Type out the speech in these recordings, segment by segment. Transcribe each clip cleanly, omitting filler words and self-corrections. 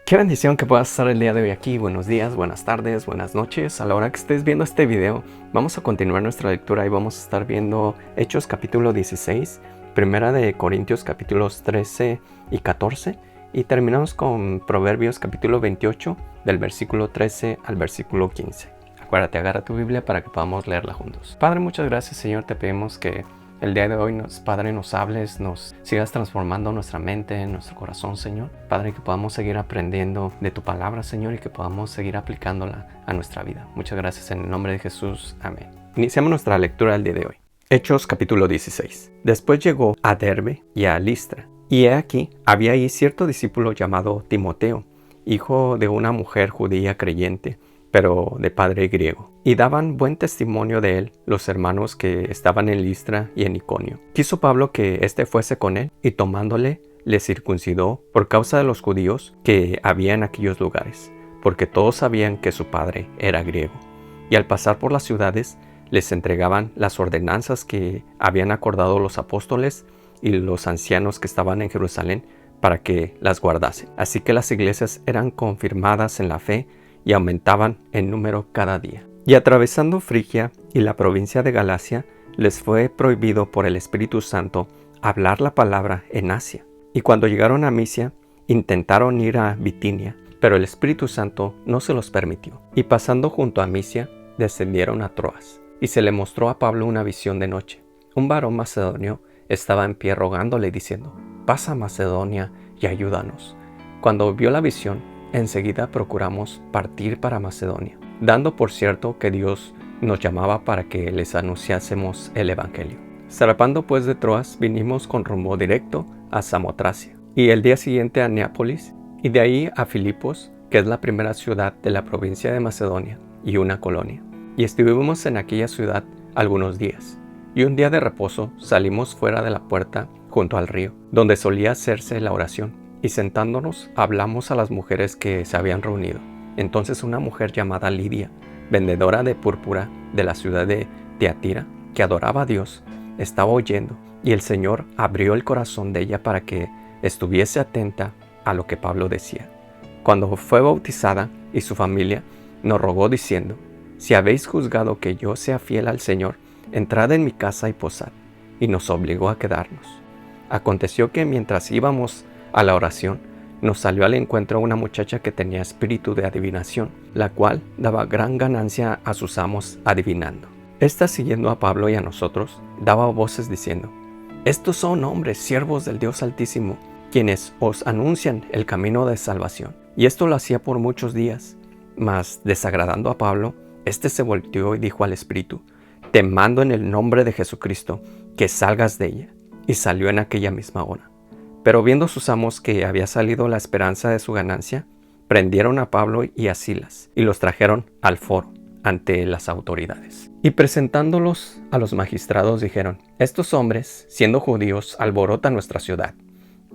Qué bendición que puedas estar el día de hoy aquí. Buenos días, buenas tardes, buenas noches. A la hora que estés viendo este video, vamos a continuar nuestra lectura y vamos a estar viendo Hechos capítulo 16, Primera de Corintios capítulos 13 y 14 y terminamos con Proverbios capítulo 28 del versículo 13 al versículo 15. Acuérdate, agarra tu Biblia para que podamos leerla juntos. Padre, muchas gracias, Señor. Te pedimos que el día de hoy, Padre, nos hables, nos sigas transformando nuestra mente, nuestro corazón, Señor. Padre, que podamos seguir aprendiendo de tu palabra, Señor, y que podamos seguir aplicándola a nuestra vida. Muchas gracias en el nombre de Jesús. Amén. Iniciamos nuestra lectura del día de hoy. Hechos capítulo 16. Después llegó a Derbe y a Listra. Y he aquí, había ahí cierto discípulo llamado Timoteo, hijo de una mujer judía creyente, pero de padre griego. Y daban buen testimonio de él los hermanos que estaban en Listra y en Iconio. Quiso Pablo que éste fuese con él, y tomándole, le circuncidó por causa de los judíos que había en aquellos lugares, porque todos sabían que su padre era griego. Y al pasar por las ciudades, les entregaban las ordenanzas que habían acordado los apóstoles y los ancianos que estaban en Jerusalén para que las guardasen. Así que las iglesias eran confirmadas en la fe y aumentaban en número cada día. Y atravesando Frigia y la provincia de Galacia, les fue prohibido por el Espíritu Santo hablar la palabra en Asia. Y cuando llegaron a Misia, intentaron ir a Bitinia, pero el Espíritu Santo no se los permitió. Y pasando junto a Misia, descendieron a Troas. Y se le mostró a Pablo una visión de noche. Un varón macedonio estaba en pie rogándole diciendo: «Pasa a Macedonia y ayúdanos». Cuando vio la visión, enseguida procuramos partir para Macedonia, dando por cierto que Dios nos llamaba para que les anunciásemos el Evangelio. Zarpando pues de Troas, vinimos con rumbo directo a Samotracia, y el día siguiente a Neápolis, y de ahí a Filipos, que es la primera ciudad de la provincia de Macedonia, y una colonia. Y estuvimos en aquella ciudad algunos días, y un día de reposo salimos fuera de la puerta junto al río, donde solía hacerse la oración. Y sentándonos, hablamos a las mujeres que se habían reunido. Entonces una mujer llamada Lidia, vendedora de púrpura de la ciudad de Tiatira, que adoraba a Dios, estaba oyendo, y el Señor abrió el corazón de ella para que estuviese atenta a lo que Pablo decía. Cuando fue bautizada y su familia, nos rogó diciendo: «Si habéis juzgado que yo sea fiel al Señor, entrad en mi casa y posad», y nos obligó a quedarnos. Aconteció que mientras íbamos a la oración, nos salió al encuentro una muchacha que tenía espíritu de adivinación, la cual daba gran ganancia a sus amos adivinando. Esta, siguiendo a Pablo y a nosotros, daba voces diciendo: «Estos son hombres, siervos del Dios Altísimo, quienes os anuncian el camino de salvación». Y esto lo hacía por muchos días. Mas, desagradando a Pablo, éste se volteó y dijo al espíritu: «Te mando en el nombre de Jesucristo que salgas de ella». Y salió en aquella misma hora. Pero viendo sus amos que había salido la esperanza de su ganancia, prendieron a Pablo y a Silas, y los trajeron al foro ante las autoridades. Y presentándolos a los magistrados dijeron: «Estos hombres, siendo judíos, alborotan nuestra ciudad,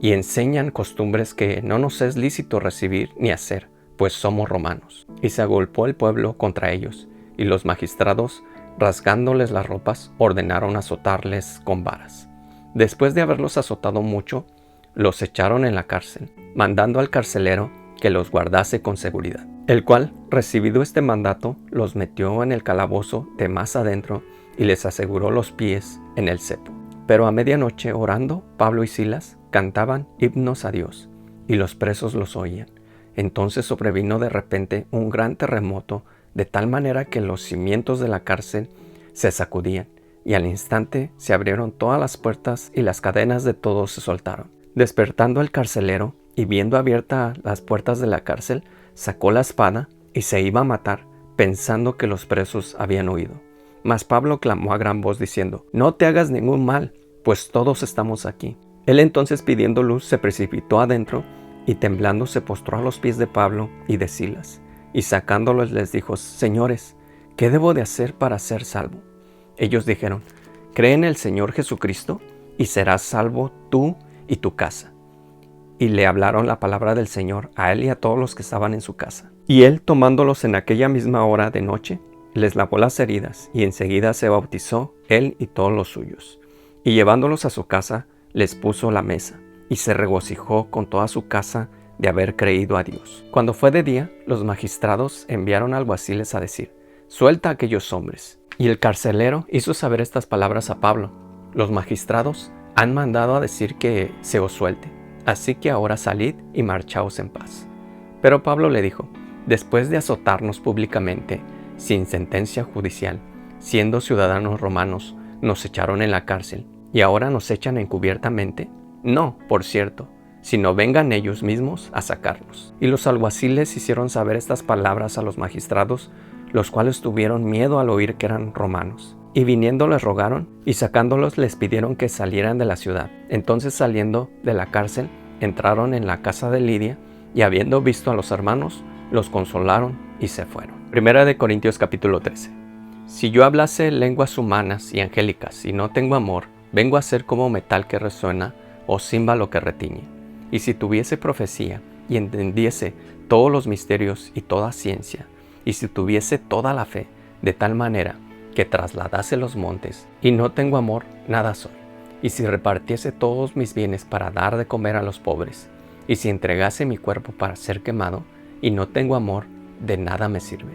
y enseñan costumbres que no nos es lícito recibir ni hacer, pues somos romanos». Y se agolpó el pueblo contra ellos, y los magistrados, rasgándoles las ropas, ordenaron azotarles con varas. Después de haberlos azotado mucho, los echaron en la cárcel, mandando al carcelero que los guardase con seguridad, el cual, recibido este mandato, los metió en el calabozo de más adentro y les aseguró los pies en el cepo. Pero a medianoche, orando, Pablo y Silas cantaban himnos a Dios, y los presos los oían. Entonces sobrevino de repente un gran terremoto, de tal manera que los cimientos de la cárcel se sacudían, y al instante se abrieron todas las puertas y las cadenas de todos se soltaron. Despertando el carcelero y viendo abiertas las puertas de la cárcel, sacó la espada y se iba a matar, pensando que los presos habían huido. Mas Pablo clamó a gran voz diciendo: «No te hagas ningún mal, pues todos estamos aquí». Él entonces, pidiendo luz, se precipitó adentro y temblando se postró a los pies de Pablo y de Silas, y sacándolos les dijo: «Señores, ¿qué debo de hacer para ser salvo?». Ellos dijeron: «Cree en el Señor Jesucristo y serás salvo tú y tu casa». Y le hablaron la palabra del Señor a él y a todos los que estaban en su casa. Y él, tomándolos en aquella misma hora de noche, les lavó las heridas, y enseguida se bautizó él y todos los suyos. Y llevándolos a su casa, les puso la mesa, y se regocijó con toda su casa de haber creído a Dios. Cuando fue de día, los magistrados enviaron alguaciles a decir: «Suelta a aquellos hombres». Y el carcelero hizo saber estas palabras a Pablo: «Los magistrados han mandado a decir que se os suelte, así que ahora salid y marchaos en paz». Pero Pablo le dijo: «Después de azotarnos públicamente, sin sentencia judicial, siendo ciudadanos romanos, nos echaron en la cárcel, y ahora nos echan encubiertamente. No, por cierto, sino vengan ellos mismos a sacarnos». Y los alguaciles hicieron saber estas palabras a los magistrados, los cuales tuvieron miedo al oír que eran romanos. Y viniendo les rogaron, y sacándolos les pidieron que salieran de la ciudad. Entonces, saliendo de la cárcel, entraron en la casa de Lidia, y habiendo visto a los hermanos, los consolaron y se fueron. Primera de Corintios capítulo 13. Si yo hablase lenguas humanas y angélicas y no tengo amor, vengo a ser como metal que resuena o címbalo que retiñe. Y si tuviese profecía y entendiese todos los misterios y toda ciencia, y si tuviese toda la fe, de tal manera que trasladase los montes, y no tengo amor, nada soy. Y si repartiese todos mis bienes para dar de comer a los pobres, y si entregase mi cuerpo para ser quemado, y no tengo amor, de nada me sirve.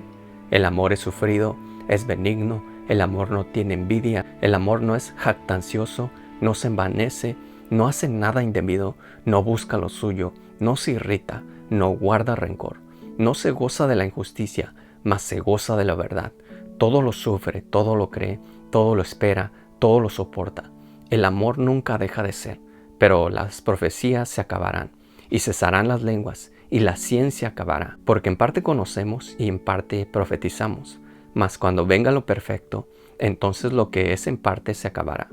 El amor es sufrido, es benigno, el amor no tiene envidia, el amor no es jactancioso, no se envanece, no hace nada indebido, no busca lo suyo, no se irrita, no guarda rencor, no se goza de la injusticia, mas se goza de la verdad. Todo lo sufre, todo lo cree, todo lo espera, todo lo soporta. El amor nunca deja de ser, pero las profecías se acabarán, y cesarán las lenguas, y la ciencia acabará, porque en parte conocemos y en parte profetizamos. Mas cuando venga lo perfecto, entonces lo que es en parte se acabará.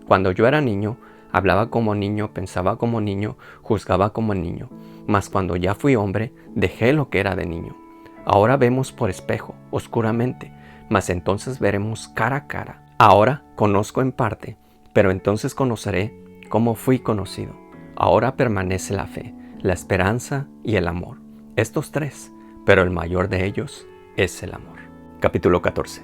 Cuando yo era niño, hablaba como niño, pensaba como niño, juzgaba como niño. Mas cuando ya fui hombre, dejé lo que era de niño. Ahora vemos por espejo, oscuramente, mas entonces veremos cara a cara. Ahora conozco en parte, pero entonces conoceré como fui conocido. Ahora permanece la fe, la esperanza y el amor. Estos tres, pero el mayor de ellos es el amor. Capítulo 14.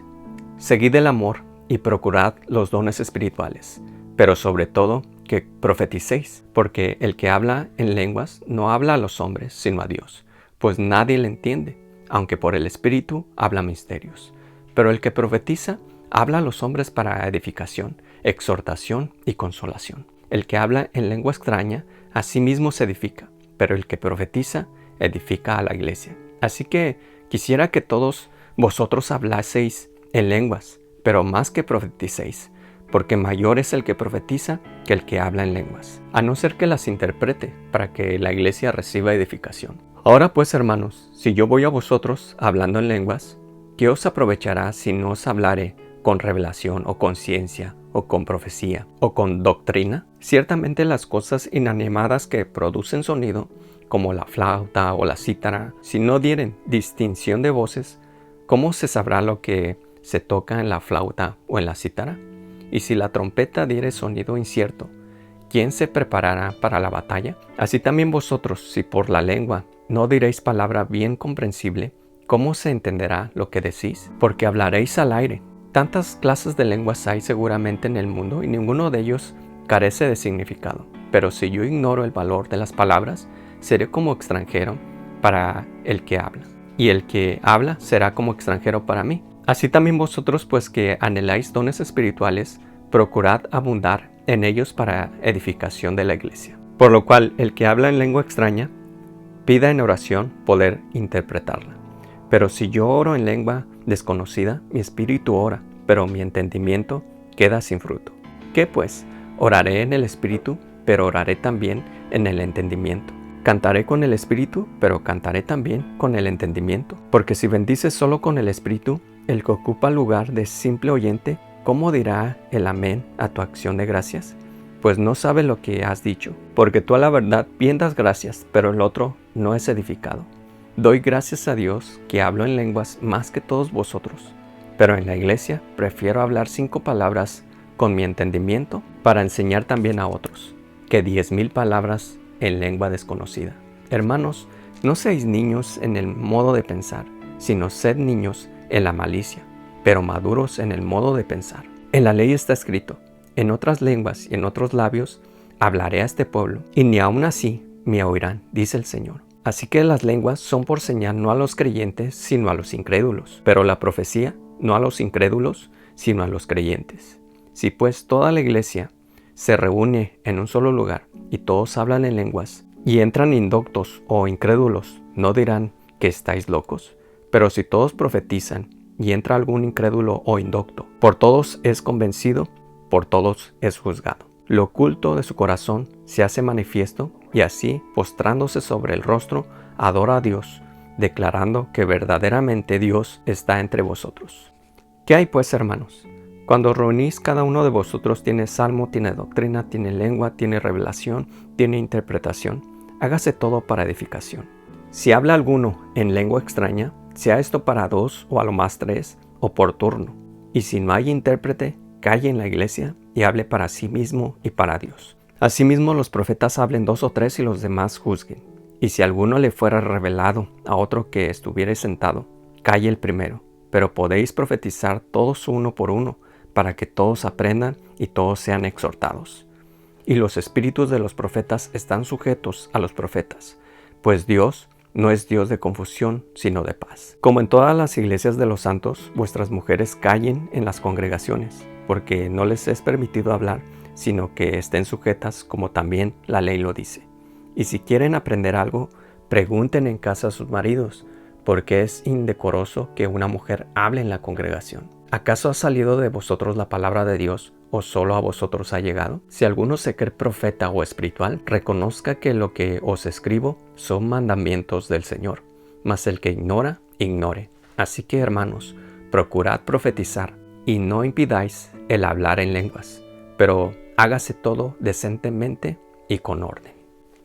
Seguid el amor y procurad los dones espirituales, pero sobre todo que profeticéis, porque el que habla en lenguas no habla a los hombres, sino a Dios, pues nadie le entiende, aunque por el Espíritu habla misterios. Pero el que profetiza habla a los hombres para edificación, exhortación y consolación. El que habla en lengua extraña a sí mismo se edifica, pero el que profetiza edifica a la iglesia. Así que quisiera que todos vosotros hablaseis en lenguas, pero más que profeticéis, porque mayor es el que profetiza que el que habla en lenguas, a no ser que las interprete para que la iglesia reciba edificación. Ahora pues, hermanos, si yo voy a vosotros hablando en lenguas, ¿qué os aprovechará si no os hablare con revelación o con ciencia o con profecía o con doctrina? Ciertamente las cosas inanimadas que producen sonido, como la flauta o la cítara, si no dieren distinción de voces, ¿cómo se sabrá lo que se toca en la flauta o en la cítara? Y si la trompeta diere sonido incierto, ¿quién se preparará para la batalla? Así también vosotros, si por la lengua no diréis palabra bien comprensible, ¿cómo se entenderá lo que decís? Porque hablaréis al aire. Tantas clases de lenguas hay seguramente en el mundo y ninguno de ellos carece de significado. Pero si yo ignoro el valor de las palabras, seré como extranjero para el que habla, y el que habla será como extranjero para mí. Así también vosotros, pues que anheláis dones espirituales, procurad abundar en ellos para edificación de la iglesia. Por lo cual, el que habla en lengua extraña, pida en oración poder interpretarla. Pero si yo oro en lengua desconocida, mi espíritu ora, pero mi entendimiento queda sin fruto. ¿Qué pues? Oraré en el espíritu, pero oraré también en el entendimiento. Cantaré con el espíritu, pero cantaré también con el entendimiento. Porque si bendices solo con el espíritu, el que ocupa lugar de simple oyente, ¿cómo dirá el amén a tu acción de gracias? Pues no sabe lo que has dicho, porque tú a la verdad bien das gracias, pero el otro no es edificado. Doy gracias a Dios que hablo en lenguas más que todos vosotros, pero en la iglesia prefiero hablar 5 palabras con mi entendimiento para enseñar también a otros, que 10,000 palabras en lengua desconocida. Hermanos, no seáis niños en el modo de pensar, sino sed niños en la malicia, pero maduros en el modo de pensar. En la ley está escrito: en otras lenguas y en otros labios hablaré a este pueblo, y ni aun así me oirán, dice el Señor. Así que las lenguas son por señal no a los creyentes, sino a los incrédulos. Pero la profecía no a los incrédulos, sino a los creyentes. Si pues toda la iglesia se reúne en un solo lugar y todos hablan en lenguas, y entran indoctos o incrédulos, ¿no dirán que estáis locos? Pero si todos profetizan y entra algún incrédulo o indocto, por todos es convencido, por todos es juzgado. Lo oculto de su corazón se hace manifiesto, y así, postrándose sobre el rostro, adora a Dios, declarando que verdaderamente Dios está entre vosotros. ¿Qué hay pues, hermanos? Cuando reunís, cada uno de vosotros tiene salmo, tiene doctrina, tiene lengua, tiene revelación, tiene interpretación. Hágase todo para edificación. Si habla alguno en lengua extraña, sea esto para 2 o a lo más 3, o por turno. Y si no hay intérprete, calle en la iglesia y hable para sí mismo y para Dios. Asimismo, los profetas hablen 2 o 3 y los demás juzguen. Y si alguno le fuera revelado a otro que estuviere sentado, calle el primero. Pero podéis profetizar todos uno por uno, para que todos aprendan y todos sean exhortados. Y los espíritus de los profetas están sujetos a los profetas, pues Dios no es Dios de confusión, sino de paz. Como en todas las iglesias de los santos, vuestras mujeres callen en las congregaciones, porque no les es permitido hablar, sino que estén sujetas como también la ley lo dice. Y si quieren aprender algo, pregunten en casa a sus maridos, porque es indecoroso que una mujer hable en la congregación. ¿Acaso ha salido de vosotros la palabra de Dios, o solo a vosotros ha llegado? Si alguno se cree profeta o espiritual, reconozca que lo que os escribo son mandamientos del Señor. Mas el que ignora, ignore. Así que, hermanos, procurad profetizar, y no impidáis el hablar en lenguas, pero hágase todo decentemente y con orden.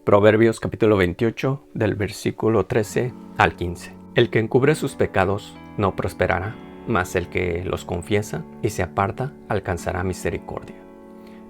Proverbios capítulo 28, del versículo 13 al 15. El que encubre sus pecados no prosperará, mas el que los confiesa y se aparta alcanzará misericordia.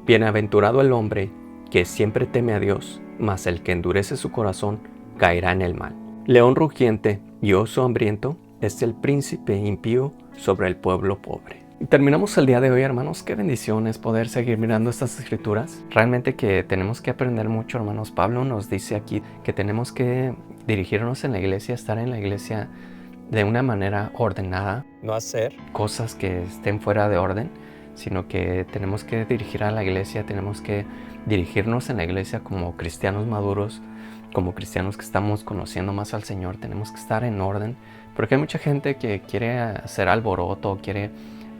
Bienaventurado el hombre que siempre teme a Dios, mas el que endurece su corazón caerá en el mal. León rugiente y oso hambriento es el príncipe impío sobre el pueblo pobre. Y terminamos el día de hoy, hermanos. Qué bendición es poder seguir mirando estas escrituras. Realmente que tenemos que aprender mucho, hermanos. Pablo nos dice aquí que tenemos que dirigirnos en la iglesia, estar en la iglesia de una manera ordenada, no hacer cosas que estén fuera de orden, sino que tenemos que dirigir a la iglesia, tenemos que dirigirnos en la iglesia como cristianos maduros, como cristianos que estamos conociendo más al Señor. Tenemos que estar en orden, porque hay mucha gente que quiere hacer alboroto, quiere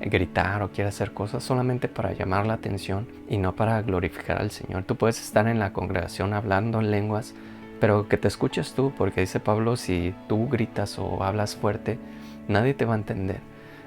gritar o quiere hacer cosas solamente para llamar la atención y no para glorificar al Señor. Tú puedes estar en la congregación hablando en lenguas, pero que te escuches tú, porque dice Pablo, si tú gritas o hablas fuerte, nadie te va a entender,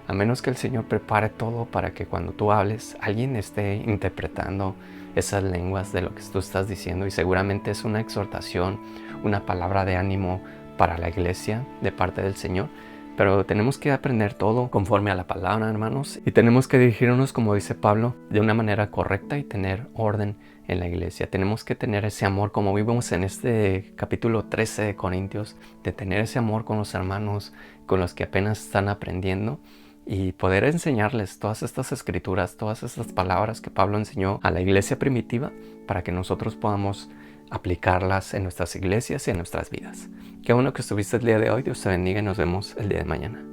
a menos que el Señor prepare todo para que cuando tú hables, alguien esté interpretando esas lenguas de lo que tú estás diciendo, y seguramente es una exhortación, una palabra de ánimo para la iglesia de parte del Señor. Pero tenemos que aprender todo conforme a la palabra, hermanos, y tenemos que dirigirnos, como dice Pablo, de una manera correcta y tener orden en la iglesia. Tenemos que tener ese amor, como vimos en este capítulo 13 de Corintios, de tener ese amor con los hermanos, con los que apenas están aprendiendo, y poder enseñarles todas estas escrituras, todas estas palabras que Pablo enseñó a la iglesia primitiva, para que nosotros podamos aplicarlas en nuestras iglesias y en nuestras vidas. Qué bueno que estuviste el día de hoy. Dios te bendiga y nos vemos el día de mañana.